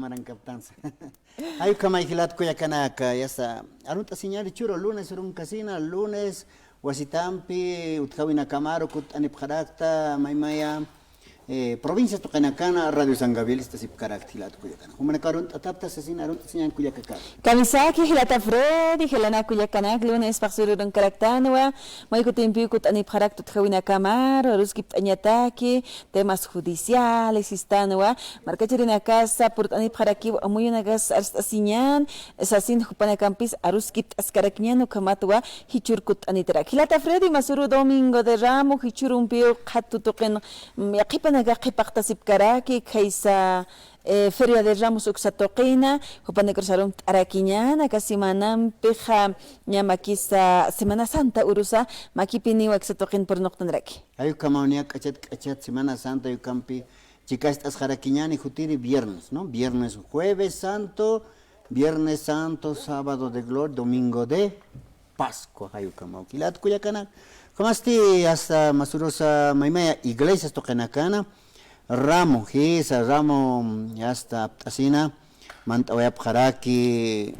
camaran captanza. Hay kamayilat kuyakanaka, ya está. Arunta señal churo, lunes un casina, lunes, wasitampi, utkawina camaro, kut anipjarakta, maymaya. Provincia Tocanacana, Radio San Gabriel, esta sip caractilat kuyakana. Humanakarun tatapta sasina arun señal kuyakaka. Kamisaki hilata Freddy, hilana kuyakanak lunes paksurun karaktanwa, maykutimpi kut anipjarak tutkawina camaro, ruskip anyataki, temas judiciales istanwa, marcachirina casa por anipjaraki amuyunagas arstasinyan, sasin hupanakampis aruskip askarakñano kamatwa, hichurkut anitrak. Hilata Freddy masuru domingo de ramo, hichurumpio katutoken yakipan Qipaqtasip karaki kaysa Feria de Ramos uksatoqina hupanekrosarum arakiñana kasimanampiqa ñamakisa Semana Santa urusa makipiniwa uksatoqin por noqtanraki. Ayu kamaunia kachat Semana Santa yu campi chicas asjaraquiñani jutiri viernes, ¿no? Viernes, jueves santo, viernes santo, sábado de gloria, domingo de Pascua. Ayu kamau kilat kuyakana. Kamasti hasta masurosa maimaya iglesias tokenakana ramo hisa ramo hasta asina mantawayap haraki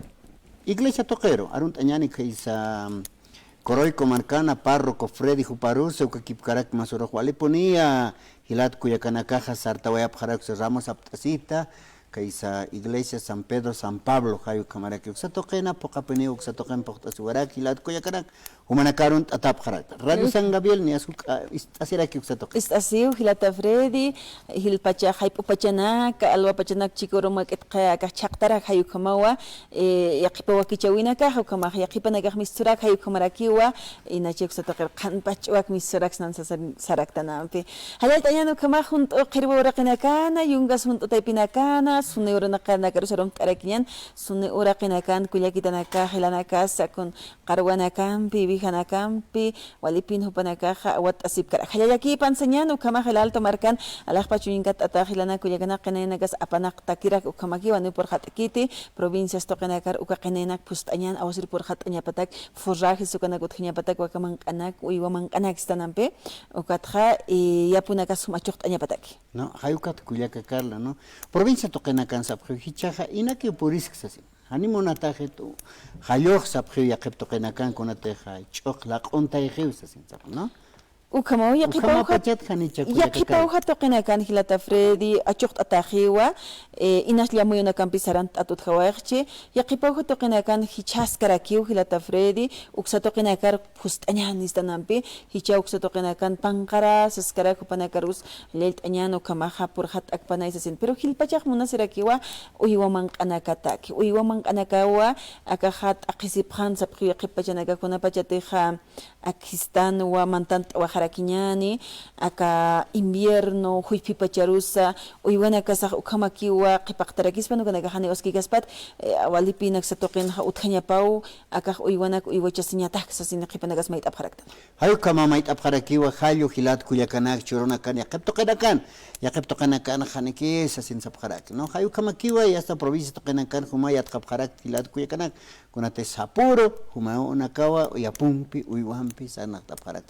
iglesia toquero arunt añani hisa coroico marcana párroco Freddy Juparuse ukakip karak masuro wali ponía hilat kuyakana caja sartawayap harak ramos aptasita kaisa iglesia San Pedro San Pablo hayu kamaraki uksatokena pokapeni uksatoken poktasugarak hilat kuyakarak humanakarun atap harak Radio San Gabriel ni asuk asiraki uksatok Istasiu hilata Freddy hilpacha hayp upachana ka alwa pachanak chikoroma ketqa ka chaqtarak hayu kamawa yaqipawa kichawina ka hukama yaqipana ka misturak hayu kamarakiwa inachi uksatoker qanpachwak misturak nan saraktanampi halal tayano kama junt qirbo raqinakana yungas junt taypinakana sune uranakana karusarum tarakiyan sune uraqinakan kuyakitanaka hilanaka sakun qarwanakampi bihanakampi walipin hupanaka awat asip kara hayaki panseñan ukama hilal tomarkan alaqpachuyinkat atahilana kuyakana qenenakas apanak takirak ukamaki wanu por hatakiti provincias toqenakar ukaqenenak pustañan awasir por hatanya patak forraje sukana guthinya patak wakaman qanak uywaman qanak stanampe ukatha yapunaka sumachuqtanya patak no hayukat kuyaka karla no provincia toqenakan sapju hichaja inaki purisk sasin animo nataje tu hayoq sapju yaqep toqenakan kunateja choqla qontay sasin sap no ukama yaqipa toqinakan hilata Freddy achuqt atajiwa inaslia muyuna kampisaran atut hawaqchi yaqipa toqinakan hichaskarakiu hilata Freddy uksatoqinakar pustañan istanampi hicha uksatoqinakan panqara saskara kupanakarus leltañan ukamaha por hat akpanaisasin pero hilpachaq munasirakiwa uywaman qanakataki uywaman qanakawa akahat aqisiphan sapqi yaqipachanaka kunapachateja akistan wa mantant wa harakiñani aka invierno huipipacharusa uywana kasaq ukamakiwa qipaqtarakispan ukanaqa hani oskigaspat walipinak satoqin uthañapau aka uywanak uywachasiñataq sasina qipanagas mayt apharaktan hayu kama mayt apharakiwa hallu hilat kuyakanak churonakan yaqep toqanakan haniki sasin sapharak no hayu kama kiwa yasta provincia toqanakan humayat qapharak hilat kuyakanak kunate sapuro humaunakawa yapumpi uywampi sanak tapharak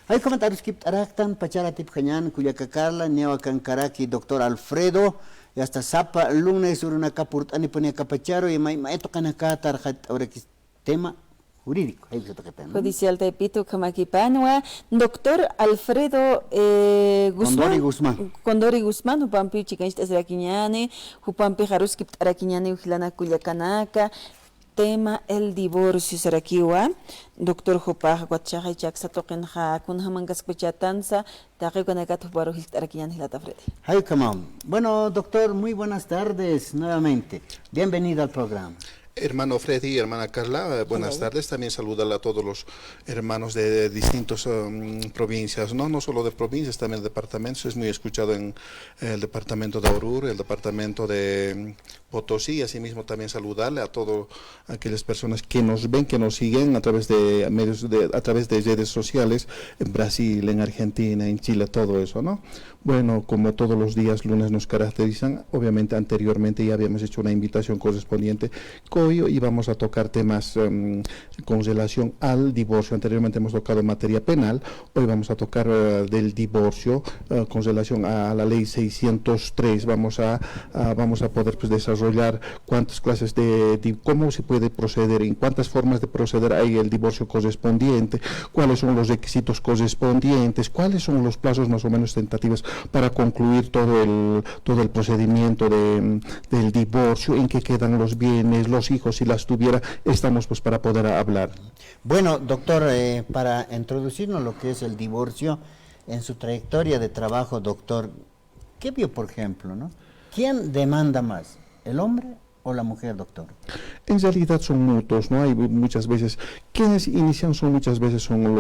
hay comentarios que araktan pachara tip kanyan kuyakakarla newakan karaki doctor Alfredo y hasta sapa lunes uruna kapurt ani ponia kapacharo y maeto kanaka tarjat ahora que tema jurídico hay que tocar judicial de Pito Kamakipanwa doctor Alfredo Condori Guzmán upampi chikanista arakiñani upampi haruskip arakiñani ujilana kuyakanaka tema el divorcio sarakiwa doctor Jopaj Guachaja y Jacksa Tokenja Kunhamangas Kuchatanza Tarekanakato Baruhil Tarakian Hilata Freddy. Hi, come on. Bueno, doctor, muy buenas tardes nuevamente. Bienvenido al programa. Hermano Freddy y hermana Carla, buenas tardes. También saludar a todos los hermanos de distintas provincias, no solo de provincias, también de departamentos. Es muy escuchado en el departamento de Oruro, el departamento de Potosí, y asimismo también saludarle a todas aquellas personas que nos ven, que nos siguen a través de medios, a través de redes sociales, en Brasil, en Argentina, en Chile, todo eso, ¿no? Bueno, como todos los días lunes nos caracterizan, obviamente anteriormente ya habíamos hecho una invitación correspondiente con hoy íbamos a tocar temas con relación al divorcio. Anteriormente hemos tocado materia penal, hoy vamos a tocar del divorcio con relación a la ley 603. Vamos a poder pues, desarrollar cuántas clases cómo se puede proceder, en cuántas formas de proceder hay el divorcio correspondiente, cuáles son los requisitos correspondientes, cuáles son los plazos más o menos tentativos para concluir todo el procedimiento del divorcio, en qué quedan los bienes, los hijos, si las tuviera, estamos pues para poder hablar. Bueno, doctor, para introducirnos lo que es el divorcio, en su trayectoria de trabajo, doctor, ¿qué vio, por ejemplo, no? ¿Quién demanda más, el hombre o la mujer, doctor? En realidad son mutuos, ¿no? Hay muchas veces, quienes inician muchas veces son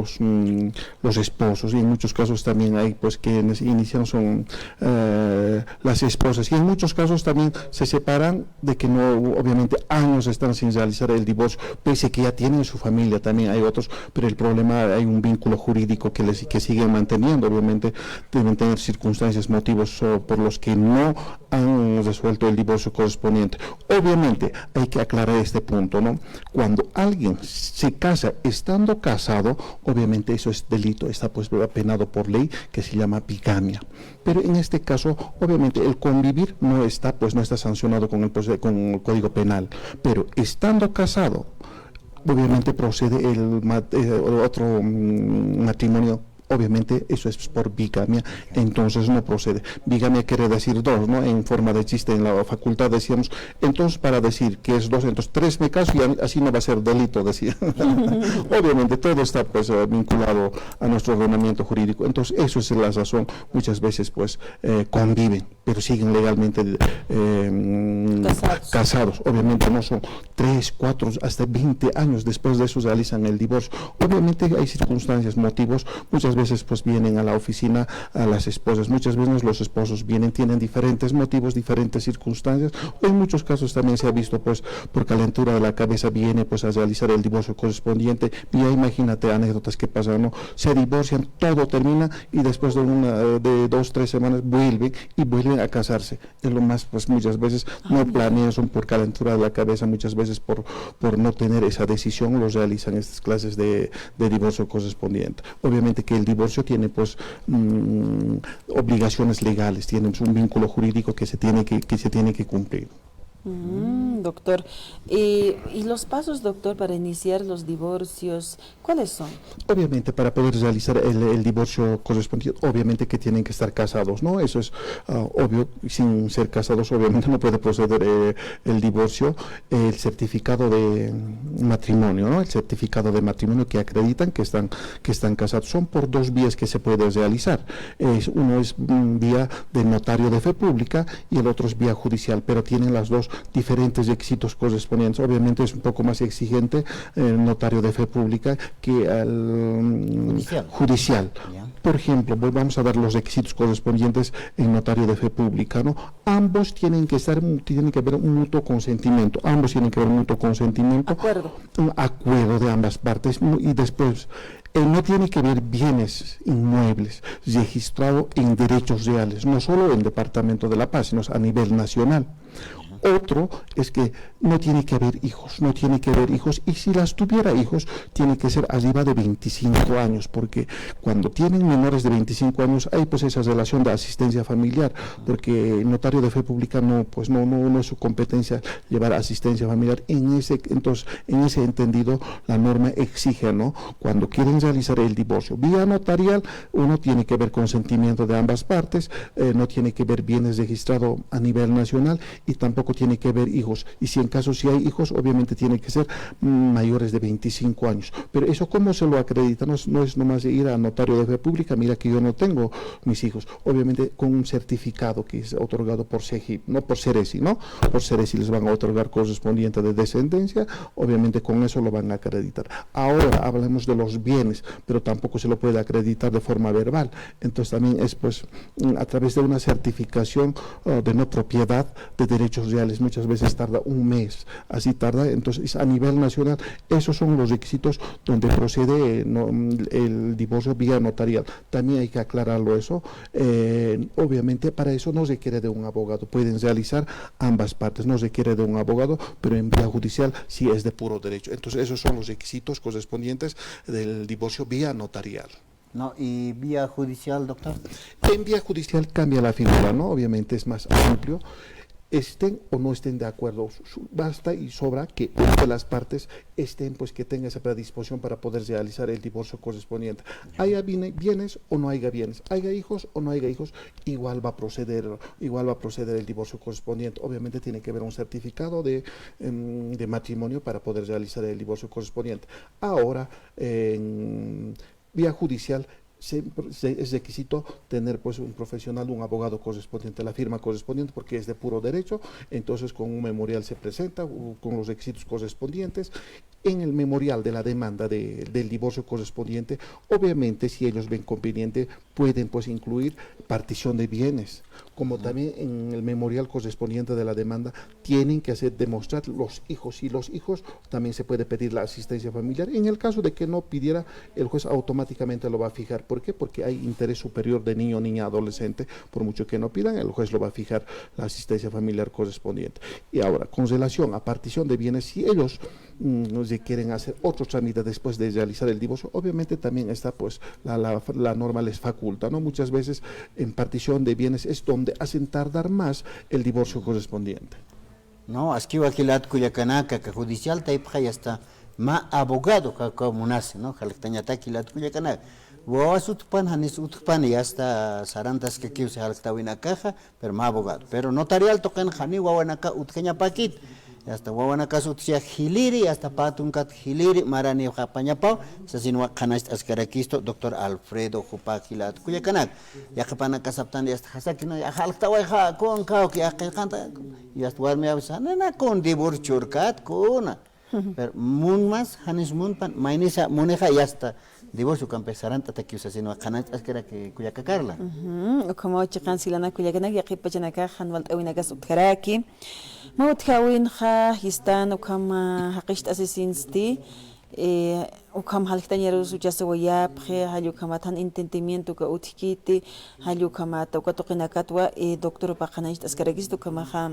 los esposos, y en muchos casos también hay pues quienes inician son las esposas, y en muchos casos también se separan de que no, obviamente años están sin realizar el divorcio, pese que ya tienen su familia, también hay otros, pero el problema, hay un vínculo jurídico que siguen manteniendo, obviamente deben tener circunstancias, motivos por los que no han resuelto el divorcio correspondiente. Obviamente hay que aclarar este punto, ¿no? Cuando alguien se casa estando casado, obviamente eso es delito, está pues penado por ley que se llama bigamia. Pero en este caso, obviamente el convivir no está sancionado con el Código Penal, pero estando casado, obviamente procede el otro matrimonio. Obviamente eso es por bigamia, entonces no procede. Bigamia quiere decir dos, ¿no? En forma de chiste en la facultad decíamos, entonces para decir que es dos, entonces tres me caso y así no va a ser delito, decía. Obviamente todo está pues vinculado a nuestro ordenamiento jurídico, entonces eso es la razón, muchas veces pues conviven, pero siguen legalmente casados. Obviamente no son 3, 4, hasta 20 años después de eso realizan el divorcio. Obviamente hay circunstancias, motivos, muchas veces pues vienen a la oficina a las esposas, muchas veces los esposos vienen, tienen diferentes motivos, diferentes circunstancias, o en muchos casos también se ha visto pues por calentura de la cabeza viene pues a realizar el divorcio correspondiente, y ya imagínate anécdotas que pasan, ¿no? Se divorcian, todo termina y después de 2, 3 semanas vuelven a casarse. Es lo más, pues muchas veces no planean, son por calentura de la cabeza, muchas veces por no tener esa decisión, los realizan estas clases de divorcio correspondiente. Obviamente que el divorcio tiene pues obligaciones legales, tiene un vínculo jurídico que se tiene que cumplir. Doctor, ¿y los pasos, doctor, para iniciar los divorcios, cuáles son? Obviamente, para poder realizar el divorcio correspondiente, obviamente que tienen que estar casados, ¿no? Eso es obvio, sin ser casados, obviamente no puede proceder el divorcio. El certificado de matrimonio, ¿no? El certificado de matrimonio que acreditan que están casados, son por 2 vías que se puede realizar. Uno es vía de notario de fe pública y el otro es vía judicial, pero tienen las dos diferentes requisitos correspondientes. Obviamente es un poco más exigente el notario de fe pública que el judicial. Por ejemplo, vamos a dar los requisitos correspondientes en notario de fe pública, ¿no? Ambos tienen que haber un mutuo consentimiento, un acuerdo de ambas partes, y después no tiene que haber bienes inmuebles registrados en derechos reales, no solo en el Departamento de La Paz, sino a nivel nacional. Otro es que no tiene que haber hijos, y si las tuviera hijos, tiene que ser arriba de 25 años, porque cuando tienen menores de 25 años hay pues esa relación de asistencia familiar, porque el notario de fe pública no es su competencia llevar asistencia familiar. Entonces, en ese entendido, la norma exige, ¿no? Cuando quieren realizar el divorcio vía notarial, uno tiene que haber consentimiento de ambas partes, no tiene que haber bienes registrados a nivel nacional, y tampoco tiene que haber hijos, y si hay hijos, obviamente tiene que ser mayores de 25 años. Pero eso, ¿cómo se lo acredita? No es nomás ir a notario de fe pública, mira que yo no tengo mis hijos. Obviamente con un certificado que es otorgado por CEGIP, no por CERESI, ¿no? Por CERESI les van a otorgar correspondiente de descendencia, obviamente con eso lo van a acreditar. Ahora hablamos de los bienes, pero tampoco se lo puede acreditar de forma verbal. Entonces también es pues a través de una certificación de no propiedad de derechos reales muchas veces tarda un mes, así tarda. Entonces a nivel nacional esos son los requisitos donde procede el divorcio vía notarial. También hay que aclararlo eso. Obviamente para eso no se requiere de un abogado, pueden realizar ambas partes, no se requiere de un abogado, pero en vía judicial sí es de puro derecho. Entonces esos son los requisitos correspondientes del divorcio vía notarial. No, y vía judicial, doctor. En vía judicial cambia la figura, ¿no? Obviamente es más amplio. Estén o no estén de acuerdo, basta y sobra que una de las partes estén, pues que tenga esa predisposición para poder realizar el divorcio correspondiente. Haya bienes o no haya bienes, haya hijos o no haya hijos, igual va a proceder el divorcio correspondiente. Obviamente tiene que haber un certificado de matrimonio para poder realizar el divorcio correspondiente. Ahora, en vía judicial, es requisito tener pues un profesional, un abogado correspondiente, la firma correspondiente, porque es de puro derecho. Entonces con un memorial se presenta con los requisitos correspondientes. En el memorial de la demanda del divorcio correspondiente, obviamente si ellos ven conveniente pueden pues incluir partición de bienes, como también en el memorial correspondiente de la demanda tienen que demostrar los hijos, y los hijos también se puede pedir la asistencia familiar. En el caso de que no pidiera, el juez automáticamente lo va a fijar. ¿Por qué? Porque hay interés superior de niño, niña, adolescente. Por mucho que no pidan, el juez lo va a fijar la asistencia familiar correspondiente. Y ahora, con relación a partición de bienes, si ellos si quieren hacer otro trámite después de realizar el divorcio, obviamente también está pues la norma les faculta, ¿no? Muchas veces en partición de bienes es donde hacen tardar más el divorcio correspondiente. No, aquí wakilat kuyakanaka que judicial taipja ya está ma abogado como nace, ¿no? Jaltañata kilat kuyakanaka. Vos utpan hanis utpan y hasta sarantas que quiso jaltawina caja, pero ma abogado. Pero notarial tocan hani wawanaka utkeña paquit. Hasta wawanaka sutsia hiliri hasta patunkat hiliri marani japañapao sasinwa kanast askarakisto doctor Alfredo Jupakilat kuyakanaka. Ya kapana kasaptan hasta hasakina ya jaltawai ha con kao que akanta y hasta warme absana con divorcio kat con. Pero mun más hanis mun pan mainisa muneja y hasta divorcio que empezaran hasta que usasino kanast askara que kuyakakarla. Como chican silana kuyakana ya kipachanaka hanwal awinaka sutkaraki. Mawtkawin ha histan ukama haqisht asesinsti ukam halktañeros uchasawaya pje halyu kamatan entendimiento ka utkiti halyu kamata ukatoqinakatwa doctor paqanayt askaragisto kamaha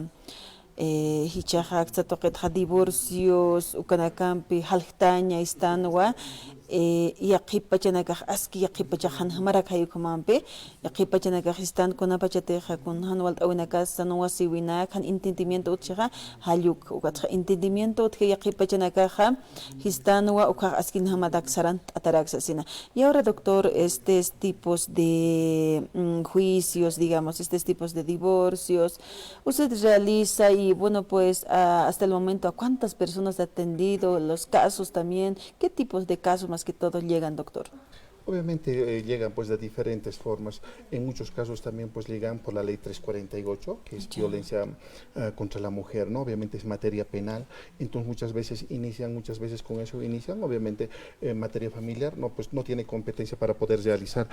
hichaja aktatoqet ha divorcios ukanakampi halktaña istanwa yaqipachanakaj aski yaqipachajan hamarak hayukamampi yaqipachanakaj istan kunapachateja kun hanwalt awinakas sanwa siwinak han entendimiento utchaja halyuk ukatja entendimiento utja yaqipachanakaja histanwa ukaj askin hamadak sarant ataraxasina. Y ahora doctor, estos tipos de juicios, digamos, estos tipos de divorcios, usted realiza y bueno pues hasta el momento, ¿a cuántas personas ha atendido los casos también? ¿Qué tipos de casos más que todos llegan, doctor? Obviamente llegan pues de diferentes formas. En muchos casos también pues llegan por la ley 348, que es violencia contra la mujer, ¿no? Obviamente es materia penal. Entonces muchas veces con eso inician. Obviamente materia familiar no tiene competencia para poder realizar,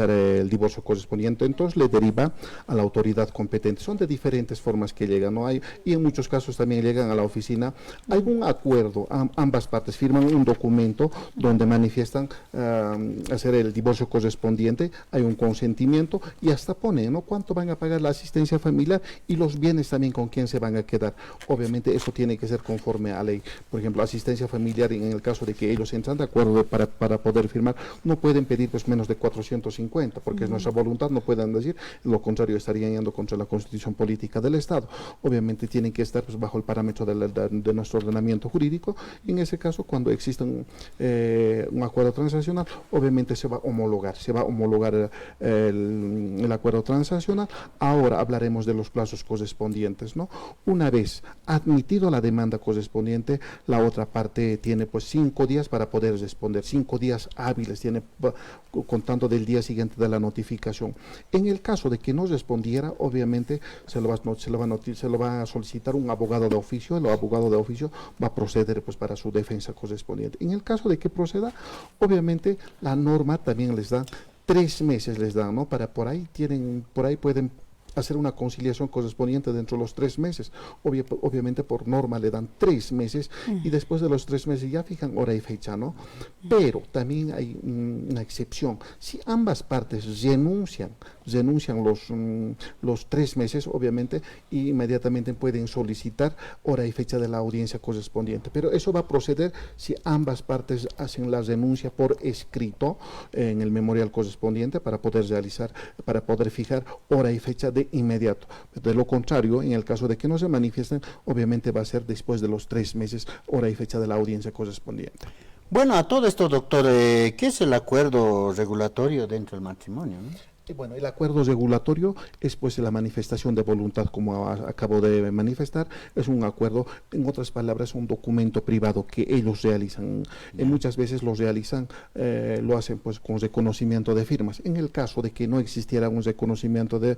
el divorcio correspondiente. Entonces le deriva a la autoridad competente. Son de diferentes formas que llegan, ¿no? Y en muchos casos también llegan a la oficina. Hay un acuerdo, ambas partes firman un documento donde manifiestan hacer el divorcio correspondiente, hay un consentimiento y hasta pone, ¿no?, cuánto van a pagar la asistencia familiar y los bienes también con quién se van a quedar. Obviamente eso tiene que ser conforme a ley. Por ejemplo, asistencia familiar, en el caso de que ellos entran de acuerdo para poder firmar, no pueden pedir pues menos de 450, porque es nuestra voluntad, no pueden decir, lo contrario estarían yendo contra la Constitución política del Estado. Obviamente tienen que estar pues bajo el parámetro de nuestro ordenamiento jurídico. En ese caso, cuando existe un acuerdo transaccional, obviamente se va a homologar el acuerdo transaccional. Ahora hablaremos de los plazos correspondientes, ¿no? Una vez admitido la demanda correspondiente, la otra parte tiene pues 5 días para poder responder, 5 días hábiles tiene, contando del día siguiente de la notificación. En el caso de que no respondiera, obviamente se lo va a solicitar un abogado de oficio. El abogado de oficio va a proceder pues para su defensa correspondiente. En el caso de que proceda, obviamente la norma también les da 3 meses, ¿no? Para por ahí pueden hacer una conciliación correspondiente dentro de los 3 meses. Obviamente por norma le dan 3 meses y después de los 3 meses ya fijan hora y fecha, ¿no? Pero también hay una excepción. Si ambas partes renuncian los 3 meses, obviamente, inmediatamente pueden solicitar hora y fecha de la audiencia correspondiente. Pero eso va a proceder si ambas partes hacen la renuncia por escrito en el memorial correspondiente para poder fijar hora y fecha de inmediato. De lo contrario, en el caso de que no se manifiesten, obviamente va a ser después de los 3 meses hora y fecha de la audiencia correspondiente. Bueno, a todo esto, doctor, ¿qué es el acuerdo regulatorio dentro del matrimonio, ¿no? Bueno, el acuerdo regulatorio es pues la manifestación de voluntad, como acabo de manifestar, es un acuerdo, en otras palabras, un documento privado que ellos realizan. Muchas veces lo hacen pues con reconocimiento de firmas. En el caso de que no existiera un reconocimiento de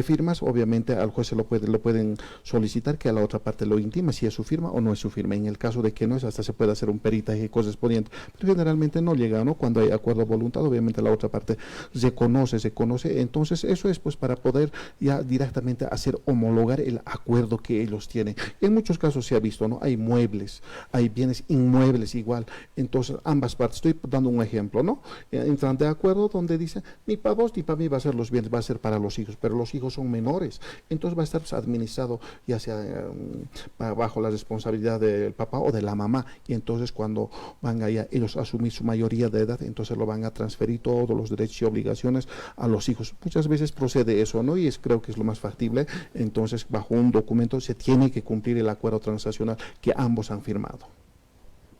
firmas, obviamente al juez lo pueden solicitar que a la otra parte lo intima si es su firma o no es su firma. En el caso de que no es, hasta se puede hacer un peritaje correspondiente, pero generalmente no llega, ¿no? Cuando hay acuerdo de voluntad, obviamente la otra parte reconoce. Entonces eso es pues para poder ya directamente hacer homologar el acuerdo que ellos tienen. En muchos casos se ha visto, ¿no? Hay muebles, hay bienes inmuebles igual, entonces ambas partes, estoy dando un ejemplo, ¿no? Entran de acuerdo donde dicen, ni para vos ni para mí va a ser los bienes, va a ser para los hijos, pero los hijos son menores, entonces va a estar pues, administrado ya sea bajo la responsabilidad del papá o de la mamá, y entonces cuando van a ellos a asumir su mayoría de edad, entonces lo van a transferir todos los derechos y obligaciones a los hijos. Muchas veces procede eso, ¿no? Y creo que es lo más factible. Entonces, bajo un documento se tiene que cumplir el acuerdo transaccional que ambos han firmado.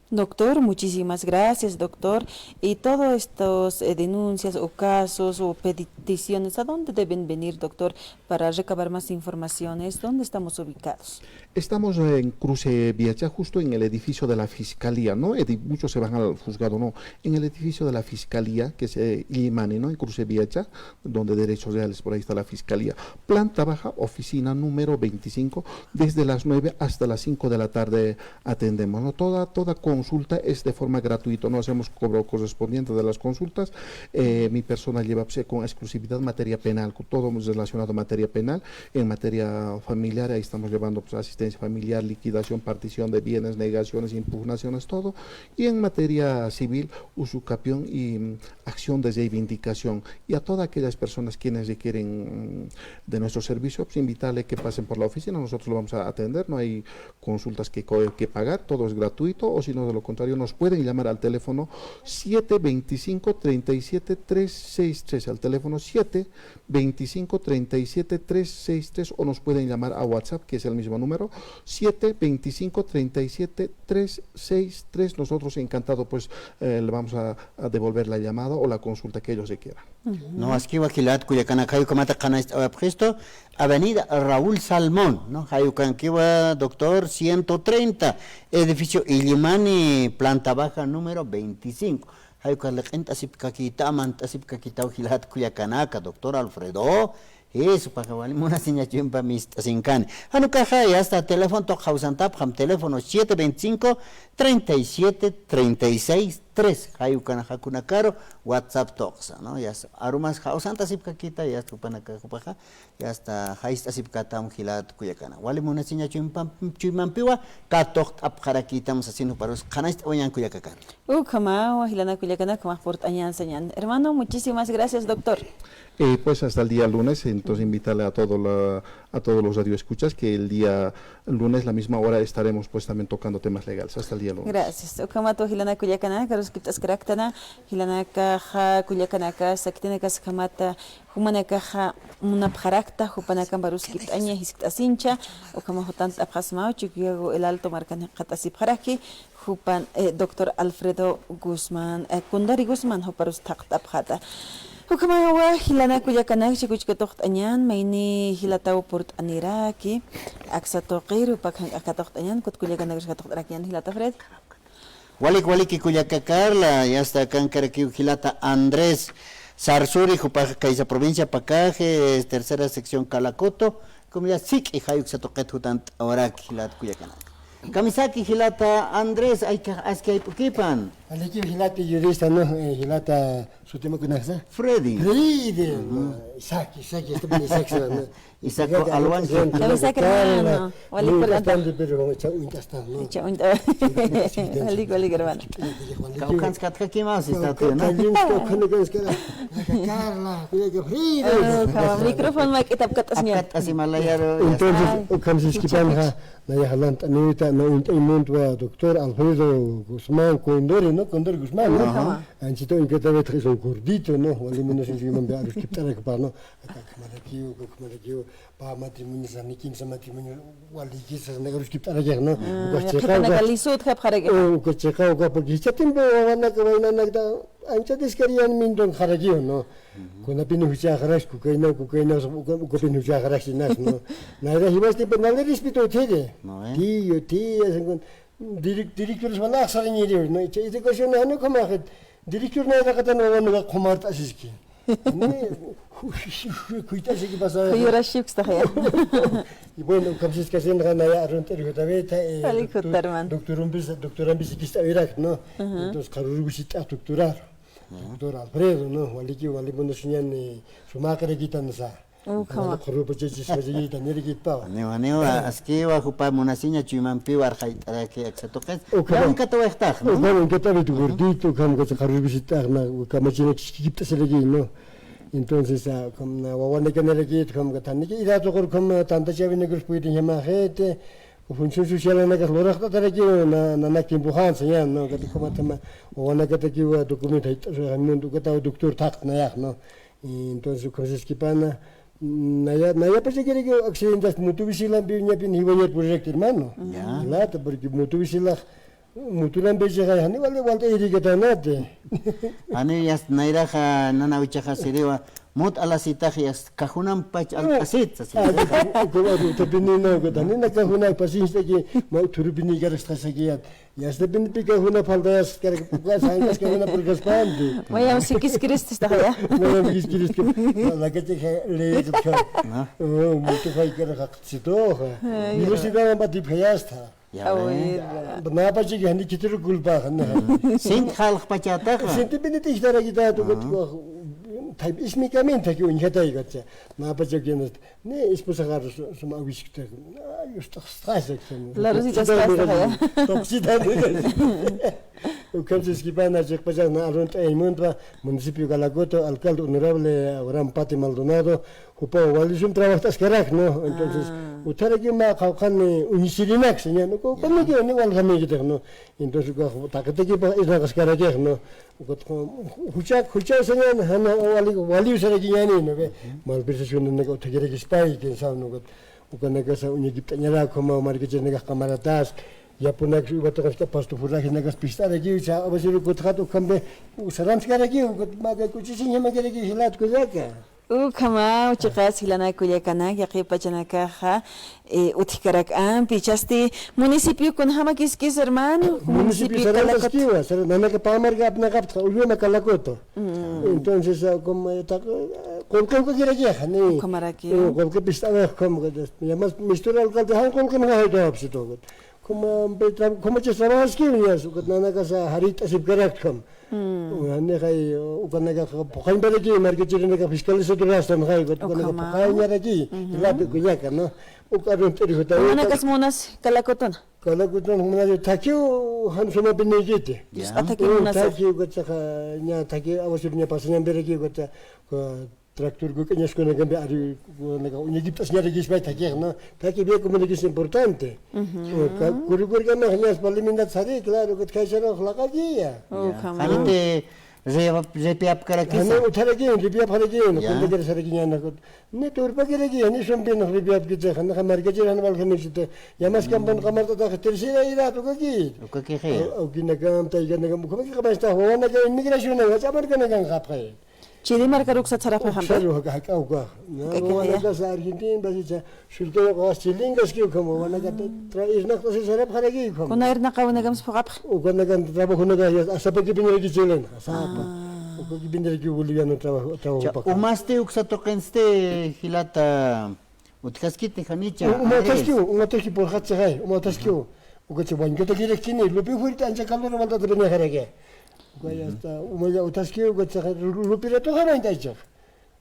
Doctor, muchísimas gracias, doctor. Y todas estas denuncias o casos o peticiones, ¿a dónde deben venir, doctor, para recabar más informaciones? ¿Dónde estamos ubicados? Estamos en Cruce Viacha, justo en el edificio de la Fiscalía, ¿no? Muchos se van al juzgado, ¿no? En el edificio de la Fiscalía, que es Illimani, ¿no? En Cruce Viacha, donde Derechos Reales, por ahí está la Fiscalía. Planta baja, oficina número 25, desde las 9 hasta las 5 de la tarde atendemos, ¿no? Toda consulta es de forma gratuita, no hacemos cobro correspondiente de las consultas. Mi persona lleva con exclusividad materia penal, todo relacionado a materia penal. En materia familiar, ahí estamos llevando pues, asistencia familiar, liquidación, partición de bienes, negaciones, impugnaciones, todo. Y en materia civil, usucapión y acción de reivindicación. Y a todas aquellas personas quienes requieren de nuestro servicio, pues invitarle que pasen por la oficina, nosotros lo vamos a atender, no hay consultas que pagar, todo es gratuito, o si no, de lo contrario, nos pueden llamar al teléfono 725-37-363, al teléfono 725-37-363, o nos pueden llamar a WhatsApp, que es el mismo número, 725-37-363. Nosotros encantados pues le vamos a devolver la llamada o la consulta que ellos requieran. No, aquí wakilat Cuyacana Cayucamata Canaisto, Avenida Raúl Salmón, ¿no? Cayucanquiwa, doctor 130, edificio Illimani, planta baja número 25. Cayucalent Asipcaquita, Mantasipcaquita, Gilat Cuyacanaca, doctor Alfredo. Eso, para que valemos una señal para mis asincane. Hanucaja y hasta teléfono Tojausantap, teléfono 725-37-36-3. Hayucana Hakunakaro, WhatsApp Toxa, ¿no? Ya está. Arumas Jausanta Sipcaquita, ya está Panacajupaja, ya está Haista Sipcatam Gilat Cuyacana. Valemos una señal Chuimampiwa, Katok Apjaraquitamos haciendo para los canais Oyan Cuyacacan. Kama, Hilana Cuyacana, Kama Port Añan Señan. Hermano, muchísimas gracias, doctor. Pues hasta el día lunes, entonces invitarle a todos los radioescuchas que el día lunes, la misma hora, estaremos pues también tocando temas legales, hasta el día lunes. Gracias. Okamato Hilana Cuyacana, Carlos Kiptas Karaktana, Hilana Caja, Cuyacanaka, Saktinaka Sakamata, Humanakaja, Munapjarakta, Jupanaka Baruskit Aña, Hisktasincha, Okamahotant Abhasmao, Chiquiago, el Alto Marcan Katasipjaraki, Jupan, doctor Alfredo Guzmán, Kundari Guzmán, Hoparus Taktabjata. Hukamawa hilana Cuyacana, Chicuchkatocht Añan, Maini Hilatao Port Aniraki, Axatoqiru, Pakan Akatocht Añan, Kutcuyacana Gatocht Rakian Hilata Fred. Walik Cuyacacarla, ya está acá en Caraquiu Gilata Andrés Sarsuri, Jupaja Caiza Provincia, Pacaje, tercera sección Calacoto, como ya Sik y Hayuk Satoquet Hutant ahora Gilat Cuyacana. Kamisaki Gilata Andrés, hay que hay poquipan. Aliki Gilata jurista, no, Gilata su tema con esa. Freddy. Saki, está bien sexo, Y sacó alwan. Sabes que hermano, wali por anta. pero echa un castan, ¿no? Echa un wali hermano. Kaukan skatka kimas está tú, ¿no? Kajin ko khane kan skala. Carla, que Frida. Kama micrófono ma kitab katasnya. Akat asimalayaro. Entonces, Kamsis Kipanja, na halant anita no inmundo doctor Alfredo Guzmán Condori, ¿no? Condori Guzmán, ¿no? Anchito en que te ves un gordito, ¿no? Wali menos en que me había que para no. Como para matrimonio sanikin sama matrimonio wali kisah negara kita aja, ¿no? Kita nagalisut khap kharage. Oh, que checao ka porque ya tiempo wana ka vaina nagda ancha desquerían mindon kharagio, ¿no? Cuando pinu hucha kharash ku kaina ku pinu hucha kharash nas, ¿no? Nada hibaste penal respeto tede. Tío, asen directores van a hacer ni dio, ¿no? Y te cosa no como que director no era que no van a comer así que. Cuida se que pasa. Kuyura ships ta khaya. Y bueno, Kamsis que hacen ganaya ronter que tabeta doctor Ambis que está Irak, ¿no? Entonces Karuru visita doctorar. Doctor Alfredo, ¿no? Wali bueno señan su máquina quitan esa. Kama. Karuru pues se hace tan nergit pa. Neo aski wa kupa monasinya chuman pi war khait ara ke aksatoqes. Kan ka to ixtaq, ¿no? Bueno, que tabe tu gordito, como que Karuru visitar, ¿no? Como tiene que quitar se le ¿no? Entonces, como wawan que no le quita, como que tan que irá todo como tanta chave negros puede llamar gente, o función social en la que lo resta de aquí, na que empujan, señor, no que como tema, wawan que te quiero documento, mundo que está doctor tak na ya, no. Entonces, cosas que pana, na ya pensé que accidentes mutu visilan biunya pin hiwayat proyecto, hermano. Ya. La, porque mutu visilah mutulan beja hani walde iri que tanate. Ani yas naira kha nana wichaha siriwa mut ala sitahi yas kahunam pach al asit así. Como te pinino que también na kahuna pasiste que mau turubini garas tasagiat. Yas te pin pika huna faldas que sangas que huna por gaspandi. Maya sikis kristis ta khaya. No quis que la que te le que. Oh, mutu fai que raxito. Ni si da ba tip hayasta. Ya ve. Na pachi que hani kitru gulba hanna. Sin khalq pachata kha. Sente benete ihtara kita tu type ismicamente que un jeta igacha. Na pachi que ne esposa gar suma wiskte. Just stress. La rosita stress. Toxida. O Kamsis Kipana se pasa na aront Eimuntua, municipio Galagoto, alcalde honorable Abraham Pati Maldonado, upo walisum trabajo escarak, ¿no? Entonces, utara que ma kaukan unisirinak, señor, no como que ni wal kami gitu, ¿no? Entonces, takete que es la escarak, ¿no? Hucha señor, hana wali usara que ya ni, ¿no? Mal percepción de que te quiere que spy, que sabe, ¿no? Ukana que sa unikiptanya la como marketing nega camaradas. Ya pun aku betul kita pastu pura kita kas pista lagi, saya abis itu kau tu kami salam sekarang lagi, maga kucing yang maga lagi hilat kau jaga. Kama uchiqas hilana kullakana yaqipa chanakaja utikarak pichaste municipio con hama kiskis hermano municipio Calacot será nada que pamar gap na gap uluma Calacoto entonces como con que quiere ya ni con que pista como que ya más mistura alcalde han con que no hay todo absito como ya trabajas que ya su que nada que sa harita sip correct com ane kai ukana ka pokain baraki marketing ka fiscal se tu rasta mai ko ukana ka pokain yaraki ila pe kuya ka no ukaron teri hota una kas monas Calacoton muna takiu han suma binejete ataki monas takiu ko tsaka nya taki awasirnya pasnya beraki ko tractor ko kanya skona gambe ari naga unigiptas nya regis bai taki no taki be comunicación importante kurigur ka mahnya parlimentat sari claro ko kaisara khlaqagiya Halite repiap karakisa. Hane utharagi repiap haragi no kunde saragi nya na ko ne turpa keregi ani sombe no repiap kitse khana margaji ran wal khamishte yamas kamban qamarta ta khatirsi ira to kaki Ukaki khe. au ginagam ta ginagam ko ki qabasta ho na ga immigration na chabar kana gan khapre chili marka ruksa tsarafa hampa Saro ka ka ka na ga sa Argentina basi shulto ko chilingas ki komo wana ga tra isna ko se sarap haragi komo kuna irna qawna gams fuqap o kana gan trabajo na ga asapa ki pinere ki chelen asapa o ki pinere ki boliviano trabajo pa Umaste uksatoqenste hilata utkaskite khanicha. Umataski por hatsagai, umataski. Ugache wanjota direktini, lupi fuerte ancha kalora valda trene harage. Gaya sta umaya utaski ugache lupi reto hana indaicha.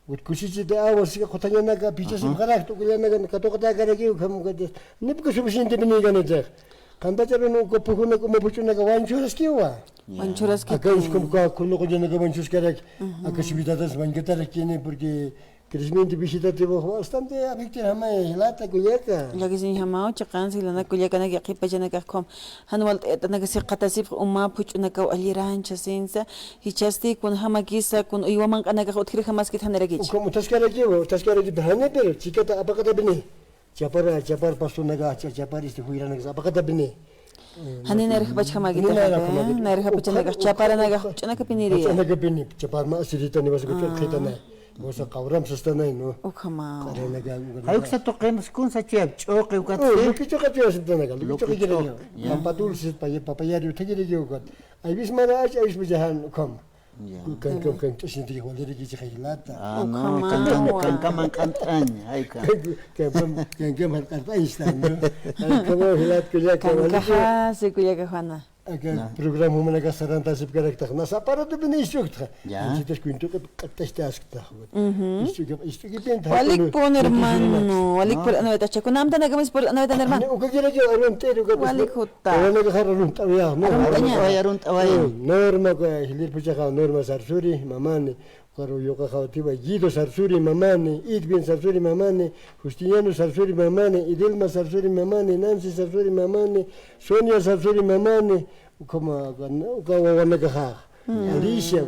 Kusichita awas kotanyanaga pichasi garak to kulyanaga katokata garagi kam gade nipko suficiente biniganete kantacharo no kopuhuna como puchunaga wanchuras kiwa Manchuras que acá es como cuando coyanaga wanchus garak acá subitadas bangetara kine porque crecimiento visitativo bastante afecta hama hilata kuyaka lagi sin hamao chakan silana kulyakana que aquí pachana que com hanwal etana que se qatasif umma puchuna ka aliran chasensa hichasti kun hamakisa kun iwaman kana ka utkir hamas que thanera gich como taskara bahane pero chikata apakata bini chapar pasunaga chapar este huiranaga apakata bini hani nerh bach hamagita nerh bachana ka chapara naga chuna ka piniri naga bini chapar ma asirita ni was gutol khitana وسا قورم سستناينو وكما هايك ستوقين سكون ساتياب تشوقي وكاتسي لوكي تشوقي سستنايا لوكي تشوقي جيريو لامبادول سيت باياريو تجيريو قد اي بيس مانا ايش بجهان كم كان تشنتي ولدي جي خيلاتا كان كمان كانتان هايك كان هالقرطايستان كمان هلات كليا كان كحاسي كليا كخوانا Aga program humana ka saranta sip karakter na saparo to bini isyukta. Jitas kunto ka tastask ta. Istugi penta. Walik po hermano, walik po ano ita check. Kunam ta nagamis po ano ita hermano. Uga gira jo aron tero ka. Walik hutta. Wala ka harun tawiya. Arun tawaya. Norma ka hilir pucha ka norma sarsuri mamani. Karo yoka khawtiba Guido Sarsuri mamani, Idbin Sarsuri mamani, Justiniano Sarsuri mamani, Idelma Sarsuri mamani, Nancy Sarsuri mamani, Sonia Sarsuri mamani, como wanagaha. Alicia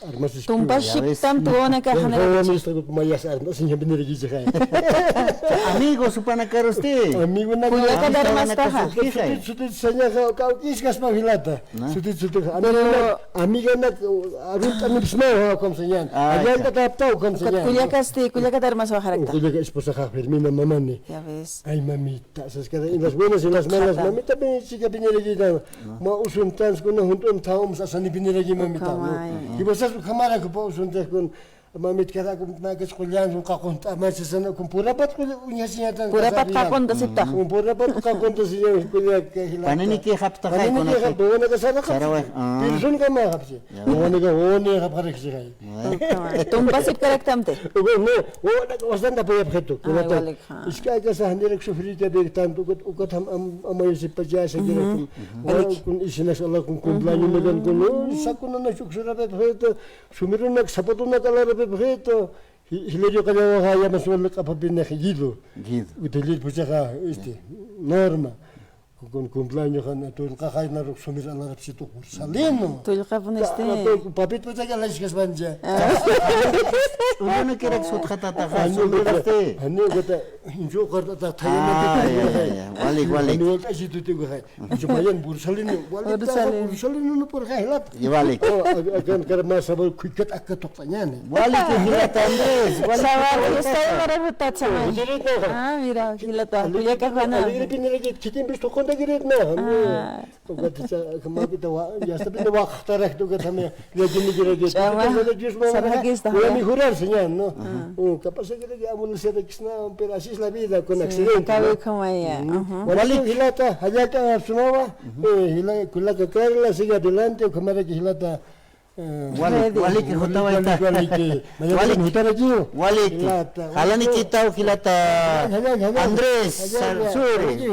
armas Tumpaship tanto ona ka hanera. Mayas armas sin binirigi jay. Amigo supana karoste. Amigo na Kuya ka darmas ta. Sutit sanya ka iskas pa hilata. Sutit amiga na arut amipsma kom sanyan. Ayan ka taptaw kom sanyan. Kuya ka darmas wa harakta. Kuya ka esposa ka Fermina mamani. Ya ves. Ay mamita, sabes que en las buenas y en las malas mamita ben chica binirigi da. Ma usun trans ko na huntum taum sa sani binirigi mamita. Ibasas kamara ko po usun te kun mamit kara ko nagas kulyan ka kunta masasana kun purapat ko unya siyatan Purapat ka konta sita. Purapat ka konta siya kuya ka hilata. Panini ki hapta kay ko na. Panini ka sana ka. Pilsun ka ma kapsi. Woni ka woni ka parik siya. Tumpasip karaktamte. No, wala ka wasan da po yapheto. Iska ka sa handirek sufrita be tanto ko tham amay si pajasa gira kun isinas Allah kun kumplanyo nagan kun sakuna na suksura be heto sumirun nak sapotuna kala Beto, Hilario Callao ya más o menos capapina Guido. Utilizar pues ya norma. Con cumpleaños han tu caja na sumir ala rapsito salino. Tu el capon este. Papit pues ya las que banja. Uno no quiere que su tratata sumiraste. Hani gota injo qarta tayana. Walik. No casi tu te gaj. Yo vayan bursalino. Bursalino no por gailat. Y walik. Akan karma sabal kuikat akka toqtanyane. Walik hilata Andrés. Sabar está para rutat sama. Ah, mira, hilata. Kuya ka khana. Ali pinirege chitin bis toqonda giret na. Gota kama bita ya sabina waqt tarak tu gata me lejini girege. Wala mi jurar señor, ¿no? Capaz que ya amul se de kisna pero así es la vida con accidente. Cabe como ya. Walik hilata hayata sumawa. Hilata kulaka karla sigue adelante como era que hilata Walik hotaba ita. Walik. Halani kita hilata Andrés Sarsuri.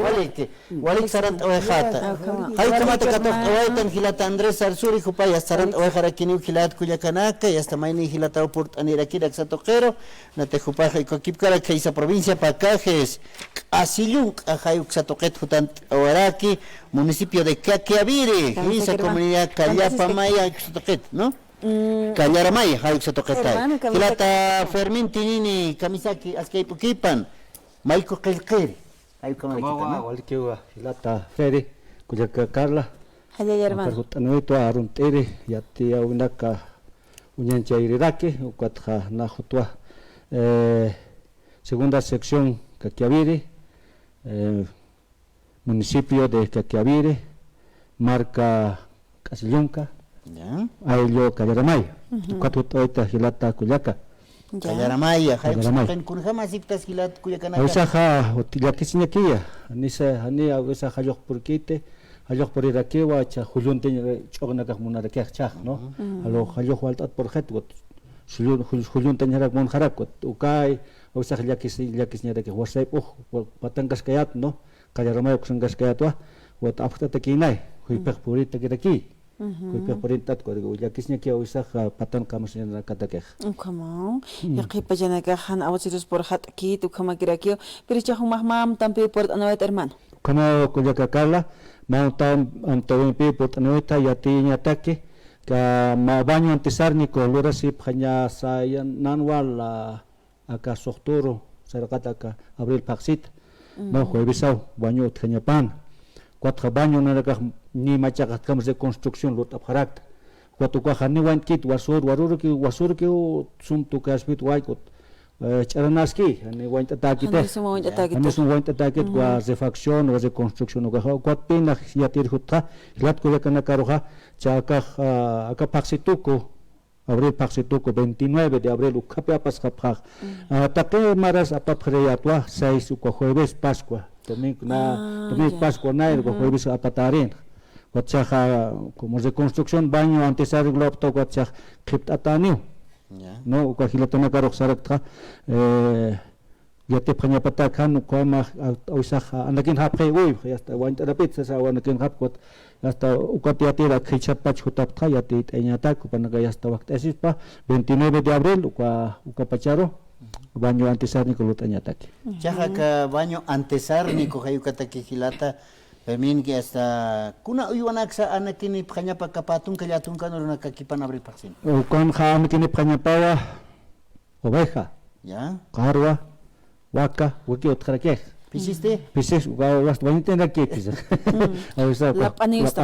Walik sarant oejata. Hay kamata katok oetan hilata Andrés Sarsuri kupaya sarant oejara kini hilat kuyakanaka y hasta maini hilata oportunidad aquí de Xatoquero. Na te jupaja y coquipcara que esa provincia Pacajes. Asilung ajayuk Xatoquet jutant oaraki municipio de Caquiavire. Esa comunidad Callapamaya Xatoquet. ¿No? Callaramay, hayuk sa toketay. Hilata Fermín Tinini, Kamisaki, Askay Pukipan, Maiko Kelkeri. Hayuk ka makikita, no? Walikiwa, hilata Feri, Kuyaka Carla. Haya hermano. Perhutano ito aron tere, yati unaka unyancha irirake, ukatja najutwa. Segunda sección, Caquiavire, municipio de Caquiavire, marca Casillonca. Ayo Callaramaya, cuatro toitas hilata Cuyaka. Callaramaya, hayuk kurjama siptas hilat Cuyacanaka. Awisa ha otilakisiñakiya, anisa ani awisa hayok purkite, hayok por irakewa cha julunte chogna ka munarakiak chak, no? Alo hayok waltat por het got Juliun tanyarak mon harak ukay usah yakis nyada ke wasai patangas kayat no kaya ramai kusangas kayat wat afta takinai huipek purit takiraki huipek purintat ko yakisnya kia usah patan kamasnya kata ke Ukama yaqi pajanaga han awasirus por hat ki tu kama kirakio piricha humahmam tampi por anawet hermano como kuyaka kala mautan antawin pi por anaweta yatinya take ka mabanyo antisarniko lurasip hanya saya nanwal aka soktoro sarakata ka abril paksit ma juevisau banyo hanya pan kuat banyo naraga ni macakat kam de construction lot apharak kuat ka hani wan kit wasur ki sum tu kaspit waikot charanaski ani wan tatakite ani sum wan tatakit kwa ze faction wa ze construction ka kuat pin yatir hutta lat ko kana karoha chaka aka paksituko abril paksituko 29 de abril ukapya paskapha tape maras apaphreyatwa 6 ko jueves pascua domingo pascua na ko jueves apatarin Wachaka como de construcción baño antes arreglo to wachak khipt ataniu no ko hilatona karok sarakta yate phanya pata khan ko ma ausakha anakin hapre oi hasta wan terapit sa anakin hapkot hasta ukatiati la khichat pach hutap tha yate enyata ko panaga hasta waqt asispa 29 de abril ukapacharo baño antesarnico lutanyata Chaja ka baño antesarnico hayukata ki hilata Permin que hasta kuna uyuanak sa anakini phanya pa kapatun kalyatun kanuruna kakipan abril paksin. Kon kha anakini phanya pawa oveja. Ya. Karwa waka waki otkarake. Pisiste? Pisis was baniten rake pisa. Awisa Lapanis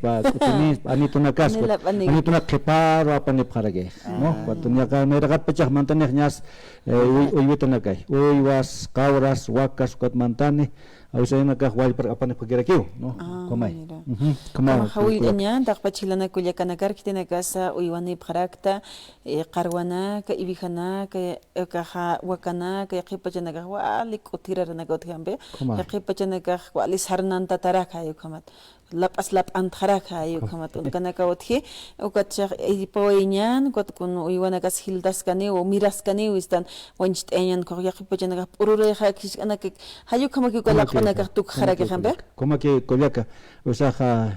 pa kutinis anituna kas. Anituna keparo apane pharage. No, patunya ka meragat pachak mantane nyas uyutana kai. Uywas kawras wakas kot mantane awisa na ka wal par apane pagirakiu, no? Komai. Kama hawil anya dakpachilana kulyakana karkitina kasa uywani pharakta qarwana ka ibihana ka wakana ka qipachana ka walik utirana ka uthambe qipachana ka wali sarnan tatara khayo khamat lap anthara khayo khamat unkana ka uthi ukatcha ipoinyan kot kun uywana kas hildas kane o miras kane wistan wancht enyan ko qipachana ka urure kha kishana ka hayo khamaki ko laqana ka tuk khara ka khambe como que kolyaka usaha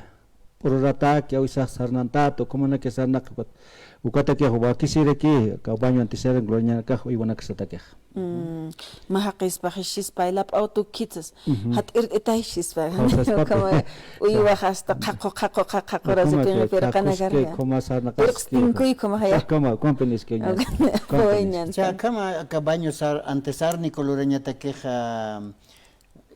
ururata que usah sarnanta to como na que sarnak ukata ke huwa kisire ki ka banyo antisere glonya ka iwana kasata ke mahaqis bahishis bailap auto kits hat etahis ba kama uywa hasta qaqo razukene perqana garya como sarnakas ki como haya como companies que Cha kama ka baño sar antesarnico lureñata queja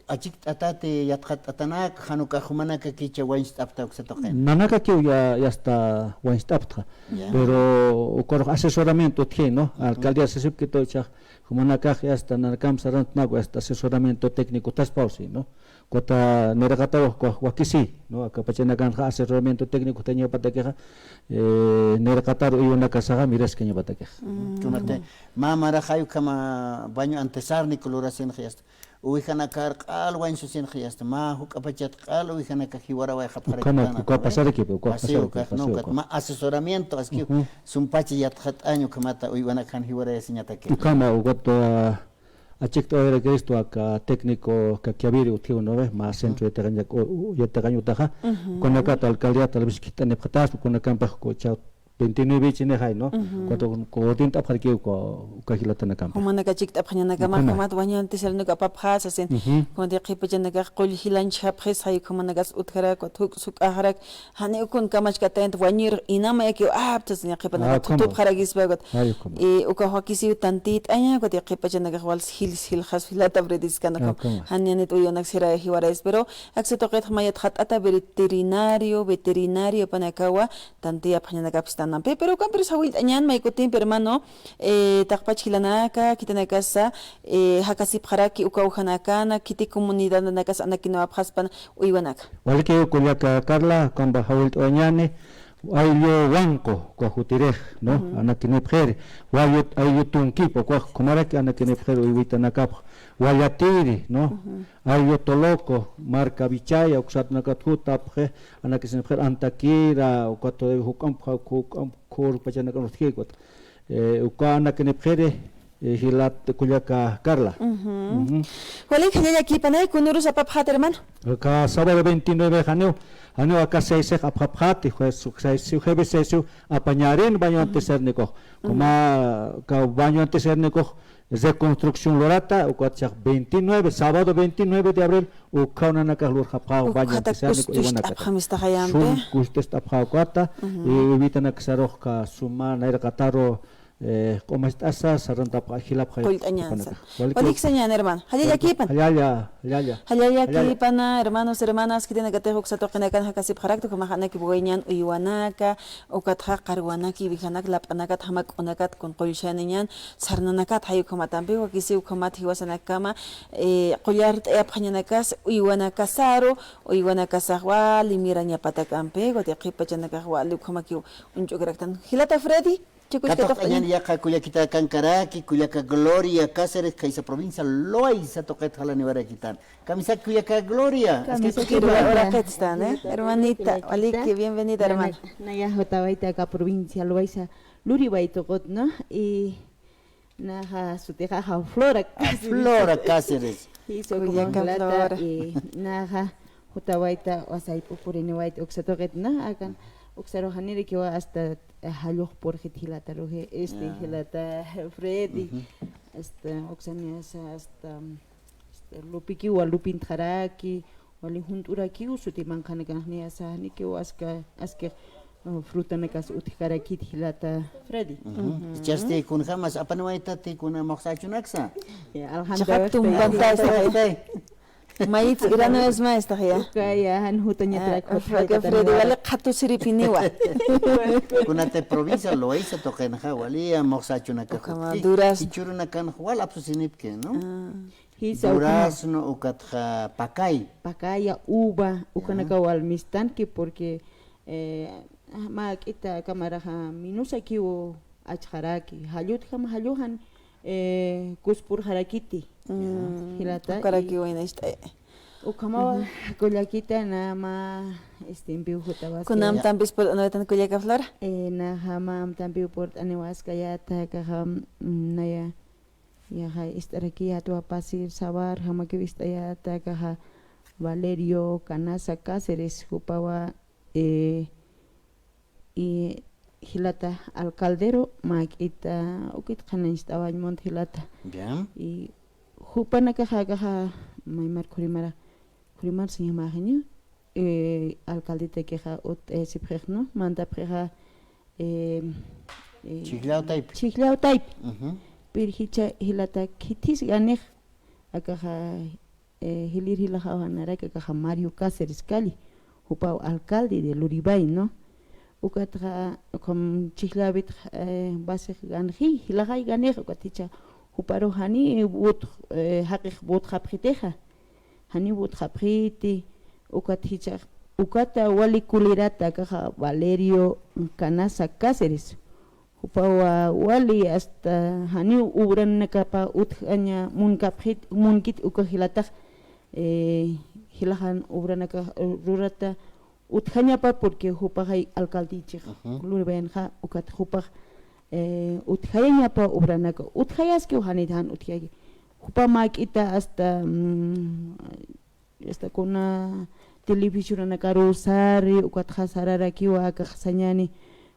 Achik atate yatkat atanak hanuka humanaka kicha wainst apta uksatoken. Nanaka que ya está wainstapta. Pero ukor asesoramiento tiene, ¿no? Alcaldía se sup que to cha humanaka ya está nanakam sarant nago hasta asesoramiento técnico taspausi, ¿no? Kota nerakata wakisi, ¿no? Akapachana kan asesoramiento técnico tenía patakeja nerakata iwana kasaga miras kenya patakeja. Kumate mamara hayu kama baño antesarnico lurasen khiyast. Uihana kar qal wain susin khiyast ma hukapachat qal uihana ka hiwara wa khapare kana ko pasar ke ko ma asesoramiento aski sumpachi yathat año kamata uihana kan hiwara yasinyata ke kama ugoto achikto era Cristo aka técnico ka kiabiri utio no ve ma centro de teranya ko yetaganyo taja con la alcaldía tal vez quitan patas con la campa ko chao 29 chine hay no cuando coordin tap harki ko kahilata na kampa humana ka chik tap khanya na kama kama wanyan tisel no ka paphas asen ko de qipajana ka qul hilan chapres hay humana gas utkara ko thuk suk aharak hane ukun kamach ka tent wanyir inama ke aptas ni qipana ka tup kharagis bagot e uka hakisi tantit anya ko de qipajana ka wal hil khas hilata bredis kana ko hane to yonak sira hiwares pero akse to qet khmayat khat ata veterinario panakawa tantia phanya ka pero kan persawit anyan may kutin hermano takpachilana kitanakasa hakasip haraki ukauhanaka na kiti komunidad na kas anakino abhaspan uywanaka walke kulyaka Carla kan bahawit onyane ayo wanko ko hutire no anakine pher wayut ayutun kipo ko kumaraki anakine pher uywitanaka wayatiri no ayo toloko marca bichaya uksat nakathuta phe anakine pher antakira ukato hukam kor pachana kan utkikot ukana que nepjere hilat kuyaka Carla. Walik hanya aquí panay kunurus apa phat hermano. Ka sábado 29 janeo acá 6 apaphat jueves 6 apañaren baño antecerniko como ka baño antecerniko reconstrucción lorata o 29 sábado 29 de abril o kauna nakalur hapao baño antecerniko iwanaka shun kustes apao kwata y evitana ksaroj ka suma naira kataro como estás saranta pa hilap khay Walik señan hermano haya aquí pan haya aquí pana hermanos hermanas que tienen que te hoksa toqina kan hakasi pharakto kuma hana ki bueñan uiwanaka o katha qarwanaki bihanak lapanakat hamak onakat con qolshaniñan sarnanakat hayu kuma tambe o kisi kuma thiwasana kama qolyart aphañanakas uiwanaka saro uiwanaka sahwa limiraña patakampe gote qipachanaka wa lukuma ki unchograktan hilata Freddy Katok ayan yaka kuya kita Kankaraki, kuya ka Gloria Cáceres, kaisa provincia Loaiza toquet halani wara kitan. Kamisa kuya ka Gloria. Kamisa ahora que están, hermanita, Waliki, bienvenida hermana. Naya jotawaita acá provincia Loaiza, Luribaito got, ¿no? Y naja suteja Flora Flora Cáceres. Hizo como plata y naja jotawaita wasaipo puriniwaita oxatoget, ¿no? Akan oxarohaniri que va hasta haloj por hilata roje hilata Freddy oxanias hasta lupiki wa lupin tharaki wali hunturaki usuti mankane kanhnia sahni ke waska aske fruta nakas utkaraki hilata Freddy Chaste kun khamas apanwaita ti kun moxachunaksa alhamdulillah Mait irano es maestra ya. Kaya han hutanya trak. Freddy wala khatu siripiniwa. Kunate provincia Loaiza toqen hawali moxachunaka. Duras. Ichuruna kan wala apsusinipke, ¿no? Durazno ukatja Pacay. Pacaya, uva, ukanaka wal mistanki porque ma kita kamaraha minusa kiwo achharaki. Halut ham haluhan kuspur harakiti. Hilata karaki waina ista ukama kullakita nama impiu hutawas kunam tampis por anatan kullaka Flora na hamam tampiu por anewas kayata kaham naya ya ha istaraki atu pasir sabar hama que vistayata kaha Valerio Canasa Cáceres hupawa y hilata alcaldero makita ukit khana istawa mont hilata bien y Jupana caja maimar kurimar señor Magenio alcaldita queja sipregno manda preja Chiclao type pirhicha hilata kitis ganej akaja hilir hilaja hanara caja Mario Cáceres Cali jupa alcalde de Luribay no ukatra com chiclavit base ganji hilaja ganej ukaticha uparo hani wot haqiq wot khapriteja hani wot khapriti ukaticha ukata wali kulirata kaha Valerio Canasa Cáceres upawa wali hasta hani ubran kapa uthanya mun kaprit mun kit ukahilata hilahan ubran ka rurata uthanya pa porque hupahay alcaldiche lurbenja ukat hupah uthayanya pa ubranaka uthayas que uhanidhan uthayagi hupa makita hasta kuna televisión na karusari ukat khasarara kiwa ka khasanyani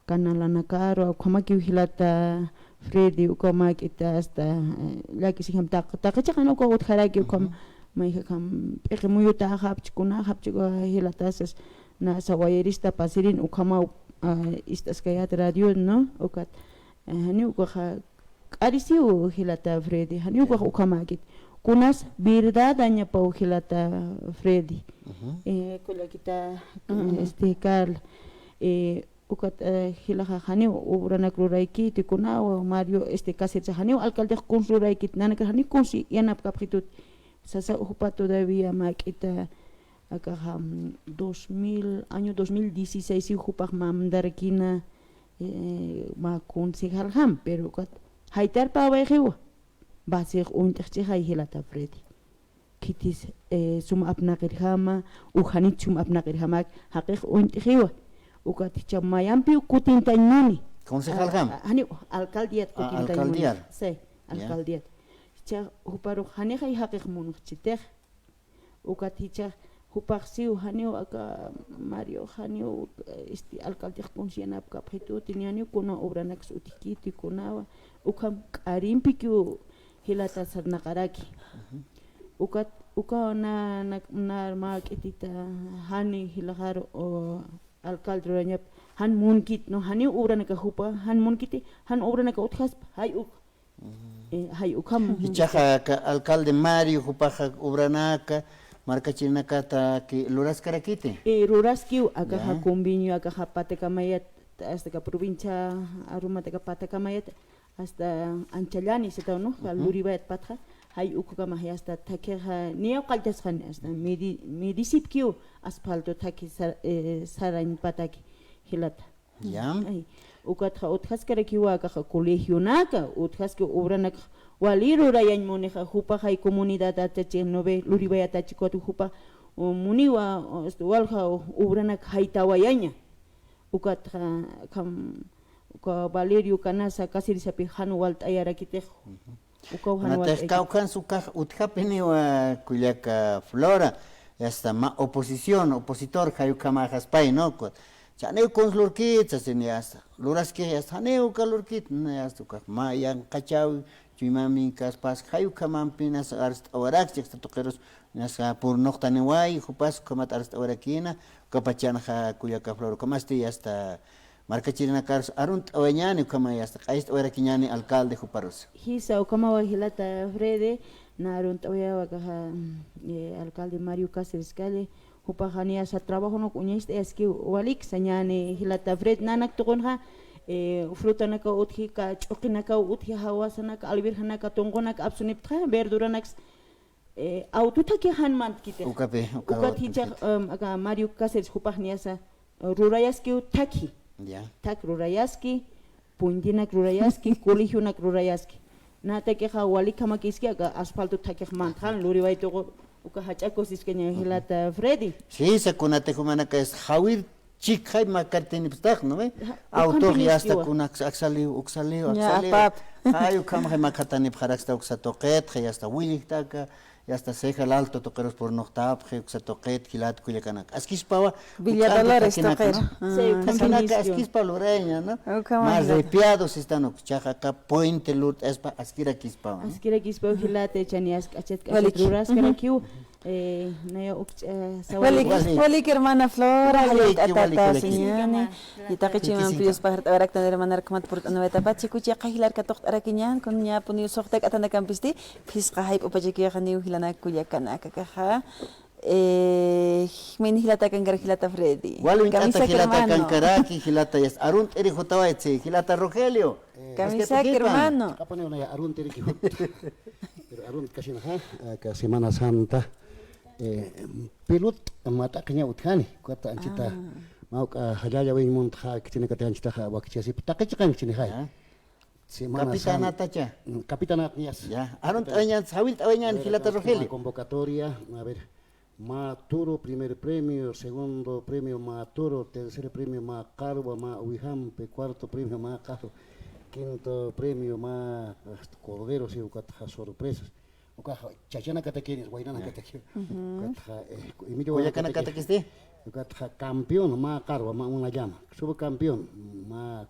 kanala na karo khamaki hilata Freddy ukamakita hasta laki siham taqachana ko utharaki ukam mai kham peqmuyuta habchkuna habchko hilatasas na sawayerista pasirin ukama istas kayat radio no ukat hani ukaha arisiu hilata Freddy hani ukamakit kunas verdad aña pa hilata Freddy kula kita Carl ukat hilaha hani ubrana kruraiki tikuna Mario Cáceres hani alcalde kunruraiki nanaka hani kunsi yanap kapritut sasa upa todavía makita acá año 2016 upa mamdarkina ma concejal ham pero kat haitar pa wehiwa basig unterchi hilata Freddy kitis sum apnaqir hama uhanit sum apnaqir hamak haqiq unterhiwa ukat chamayampi kutintaynani Concejal ham. Hani alcaldiat alcaldiar. Sí, alcaldiat. Cha huparu hani hay haqiq munchitej. Ukaticha hupaxiu hani aka Mario hani alcalde conscienap kapito tiniani kuna obranax utikiti kuna ukam karimpiku hilata sarnakaraki. Uka na marketita hani hilahar o alcalde ranyap han munkit no hani obranaka hupa han munkiti han obranaka utkhas hay ukam Hichaja alcalde Mario Jupaja Ubranaka Marcachinaka ta que Luras Carakite. Ruraskiu akaha convenio akaha patekamayat hasta ka provincia aruma teka patekamayat hasta Anchalani seta no luribayat patha hay ukukama hasta takeha neo qaltashan hasta medisipkiu asfalto taki sarain pataki hilata Ya. ukatha uthaskarakiwa akaha colegio naka uthaske obranaka Waliru rayan moneja hupa hay comunidad atache nove luribaya tachikotu hupa muniwa walha ubrana haitawayaña ukat kam uka Valerio Canasa kasiri sapi hanu walt ayara kite uka hanu walt Nata kaukan suka utkapini wa kuliaka Flora hasta ma opositor hayu kama haspai no chaneu konslurkit asini hasta luras que hasta neu kalurkit hasta ma yang kachau Chimami kaspas hayu kamampinas arst awarak cheksta tokeros nasa por noctanewai jupas kamat arst awarakina kapachana ha kuyaka flor kamasti hasta marcachirina kars arunt awañani kama hasta qaist awarakiñani alcalde juparos hisa ukama wahilata frede na arunt awaya wakaha alcalde Mario Cáceres Calle hupa hania sa trabajo no kuñiste eski walik sañane hilata fred nanak tokonha fruta naka uthi ka choki naka uthi hawasa naka albirha naka tongo naka absuniptra verdura naks aututa ke hanmant kite ukape ukaticha aga Mario Cáceres hupahniasa rurayaski taki ya tak rurayaski pundinak rurayaski colegionak rurayaski nata ke hawali kama kiski aga asfalto taki manthan luri waito uka hachakos iskenya hilata Freddy sí se kunate kumana ka es hawir chikhay makartini pstak no auto ya hasta kunak aksali hayu kama makatani pharaksta uksatoqet ya hasta wilikta ya hasta seja el alto toqueros por noctab uksatoqet kilat kuylekanak askispawa Villadolores toquero. askispa loreña no más de piados están ukchaja ka puente lut espa askira kispawa askira kispawa hilate chanias achet ruras karakiu naya Walik hermana Flora, Walik, atata walik. señane, y taqichiman pius pahat arak tan hermana rakmat purt anaweta pat chikuchi qahilar ka toqt arakinyan kun nya puni soqtak atana kampisti pis qahib upajeki khani hilana kuya kana kakaha min hilata kan hilata Freddy Walwin ata hilata kankaraki hilata yas arunt eri jotawaitse hilata Rogelio camisa hermano Kapone una arun teri ki pero arun kasina ka Semana Santa pilut mata kanya utkani kota ancita mau ka hajaya wing mont ha kitine kata ancita ha wakchi si takichkan kitine ha Semana Capitana Tacha Capitana Nias ya arunt añan sawil añan hilata Rogelio convocatoria a ver Maturo primer premio, segundo premio Maturo, tercer premio Macarwa, Uijampe, cuarto premio Macajo, quinto premio Cordero, si ucatja sorpresas. Ucaja chachana catequines, guairana catequines. Ucatja Emilio Guayacana Catequiste Ucatja campeón Macarwa, una llama. Subcampeón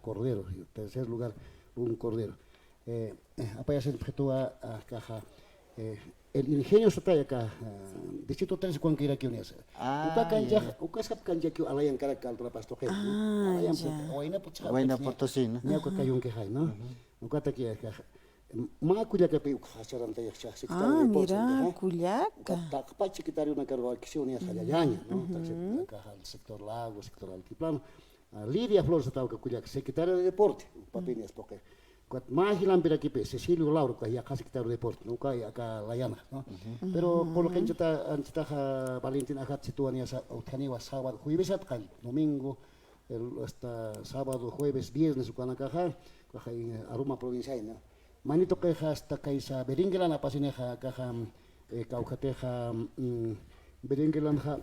Cordero, tercer lugar un Cordero. Apoya se objetúa a caja. El ingenio sotaya acá, distrito 3 cuan kira kiunes. Uka kanja, uka sap kanja kiu alayan karakal tra pasto khe. Alayan Waina Potosí no Nya ko kayun ke hay, no. Uka ta ki ka. Ma kuya ka pe ukhasaran ta yaksha secretario de mira kuliaka Ta pa secretario na karwa kisione hayayaña, no. Ta ka sector lago, sector altiplano. Lidia Flores ta ka kuya secretario de deporte, papinias poke. Kuat mahilan pira kipe Cecilio Lauro ka ya secretario de deporte nunca ya ka layana no pero por lo que anchita Valentín agat situania sa utaniwa sábado jueves at domingo hasta sábado jueves viernes ukana kaha aruma provincia no manito que hasta kaisa Beringelan apasineja kaha kaukateja Beringelan ha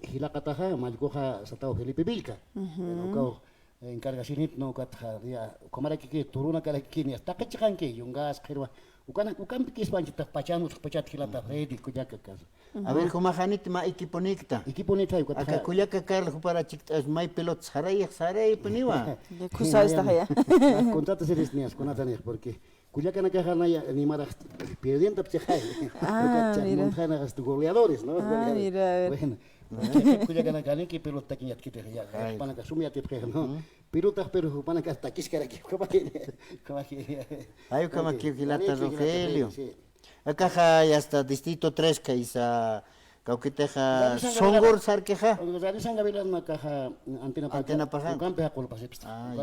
hilakataha malgoja satao Felipe Vilca no encargacionit no katha ya kamara ki turuna kala ki ni hasta kachikan ke yungas khirwa ukan pikis panchita pachanu pachat hilata Freddy kuyaka kaso. A ver, kumahanit ma equiponicta. Equiponita y Acá kuyaka Carl para chictas mai pelot saray paniwa. Kusa está ya. Contrata series nias con atanes porque kuyaka na kahana ya ni mara pidiendo pchai. Mira. Monjana gasto goleadores, ¿no? Mira. Bueno. Kuyaka na kani ki pelota kinyat kite ya. Pana ka sumia te pre, ¿no? Pelota pero pana ka takis kara ki como que Ayo kama kilata Rogelio. Acá ya está distrito 3 que isa Cauquiteja Songor Sarqueja. Organización Sangavila na caja antena paja. Campe a colpasepsta.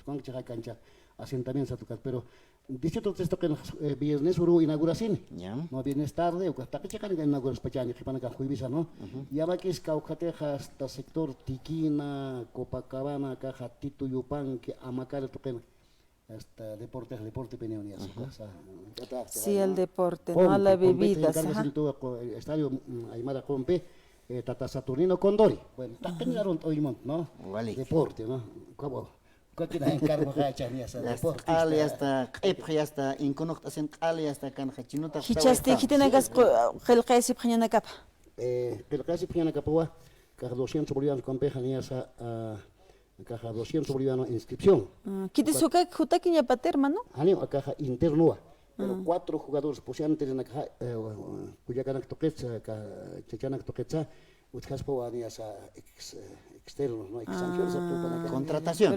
Con chica cancha asentamiento satucat, pero distrito 3 toca viernes uru inauguración. No viernes tarde, o hasta que checan inauguración pachani que pana ka juivisa, ¿no? Ya va que es Cauquiteja hasta sector Tiquina, Copacabana, caja Tito Yupan que Amacar toquen hasta deporte peneonías. Sí, el deporte, no la bebida. Estadio Aymara Compe, Tata Saturnino Condori. Bueno, terminaron hoy ¿no? Deporte, ¿no? ¿Cómo? ¿Cuál que encargo de deporte? Ali hasta Epri hasta Inconoct hacen Ali hasta Canja Chinuta. Hichaste, Hitenagas, Gelcasi Panyana Capa. Gelcasi Panyana Capua, Caja 200 bolivianos Compe, Janiasa. Caja 200 bolivianos inscripción. ¿Qué suka Jutaquiña Paterma, no? Año a caja internoa. Pero 4 jugadores posiantes en la caja, cuya canak toquetza, chachanak toquetza, utkaspo anias externos, ¿no? Contratación.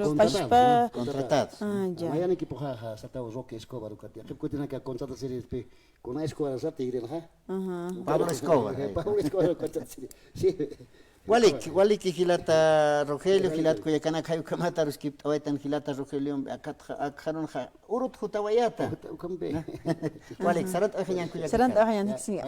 Contratados. Ya. Mañana equipo jaja, satao Roque Escobar, ukatia. ¿Qué cuestión que contrata series con una Escobar sate y ha? Pablo Escobar. Pablo Escobar contrata series. Sí. Walik hilata Rogelio hilat kuyakana kayu kamata ruskip tawaitan hilata Rogelio akharon kha urut hutawayata. Walik sarat ahayan kuyakana. Sarat ahayan sí.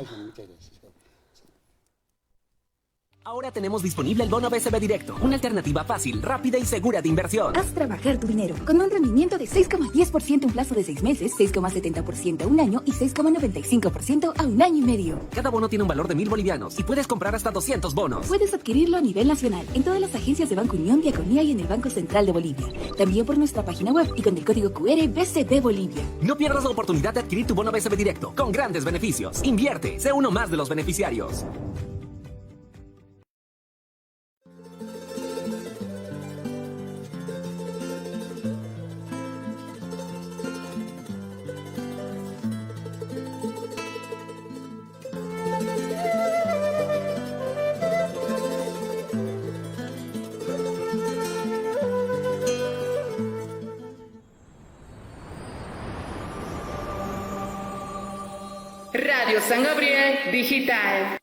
Ahora tenemos disponible el bono BCB Directo, una alternativa fácil, rápida y segura de inversión. Haz trabajar tu dinero con un rendimiento de 6,10% un plazo de 6 meses, 6,70% a un año y 6,95% a un año y medio. Cada bono tiene un valor de 1.000 bolivianos y puedes comprar hasta 200 bonos. Puedes adquirirlo a nivel nacional en todas las agencias de Banco Unión, Diagonía y en el Banco Central de Bolivia. También por nuestra página web y con el código QR BCB Bolivia. No pierdas la oportunidad de adquirir tu bono BCB Directo con grandes beneficios. Invierte, sé uno más de los beneficiarios. Radio San Gabriel Digital.